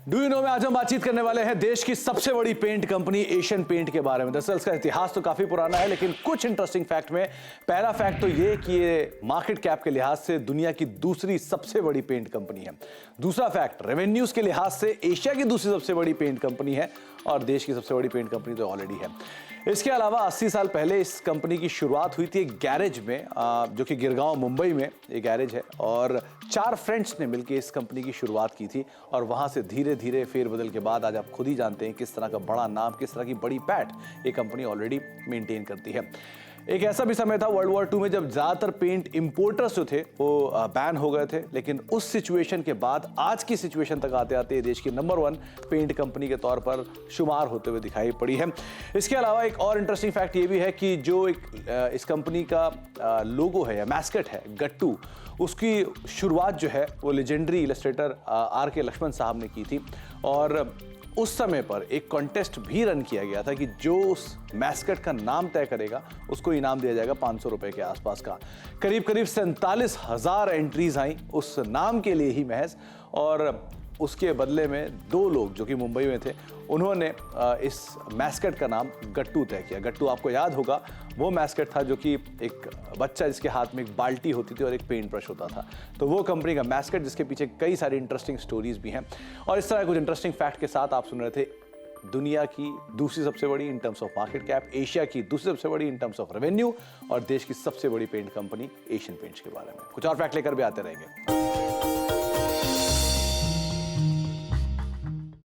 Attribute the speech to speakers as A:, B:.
A: Do you know में आज हम बातचीत करने वाले हैं देश की सबसे बड़ी पेंट कंपनी एशियन पेंट के बारे में। दरअसल इसका इतिहास तो काफी पुराना है, लेकिन कुछ इंटरेस्टिंग फैक्ट में पहला फैक्ट तो ये कि ये मार्केट कैप के लिहाज से दुनिया की दूसरी सबसे बड़ी पेंट कंपनी है। दूसरा फैक्ट, रेवेन्यूज के लिहाज से एशिया की दूसरी सबसे बड़ी पेंट कंपनी है और देश की सबसे बड़ी पेंट कंपनी तो ऑलरेडी है। इसके अलावा 80 साल पहले इस कंपनी की शुरुआत हुई थी एक गैरेज में, जो कि गिरगांव मुंबई में एक गैरेज है, और 4 फ्रेंड्स ने मिलकर इस कंपनी की शुरुआत की थी और वहां से धीरे धीरे फेरबदल के बाद आज आप खुद ही जानते हैं किस तरह का बड़ा नाम, किस तरह की बड़ी पैठ ये कंपनी ऑलरेडी मेंटेन करती है। एक ऐसा भी समय था वर्ल्ड वॉर II में जब ज्यादातर पेंट इंपोर्टर्स जो थे वो बैन हो गए थे, लेकिन उस सिचुएशन के बाद आज की सिचुएशन तक आते आते देश की नंबर 1 पेंट कंपनी के तौर पर शुमार होते हुए दिखाई पड़ी है। इसके अलावा एक और इंटरेस्टिंग फैक्ट ये भी है कि जो इस कंपनी का लोगो है या मैस्कट है गट्टू, उसकी शुरुआत जो है वो लेजेंडरी इलस्ट्रेटर R.K. लक्ष्मण साहब ने की थी और उस समय पर एक कॉन्टेस्ट भी रन किया गया था कि जो उस मैस्कट का नाम तय करेगा उसको इनाम दिया जाएगा 500 रुपए के आसपास का। करीब 47,000 एंट्रीज आई उस नाम के लिए ही महज, और उसके बदले में 2 लोग जो कि मुंबई में थे उन्होंने इस मैस्कट का नाम गट्टू तय किया। गट्टू आपको याद होगा वो मैस्कट था जो कि एक बच्चा जिसके हाथ में एक बाल्टी होती थी और एक पेंट ब्रश होता था, तो वो कंपनी का मैस्कट जिसके पीछे कई सारी इंटरेस्टिंग स्टोरीज भी हैं। और इस तरह कुछ इंटरेस्टिंग फैक्ट के साथ आप सुन रहे थे दुनिया की दूसरी सबसे बड़ी in terms of market cap, Asia की दूसरी सबसे बड़ी इन टर्म्स ऑफ रेवेन्यू और देश की सबसे बड़ी पेंट कंपनी एशियन पेंट्स के बारे में। कुछ और फैक्ट लेकर भी आते रहेंगे।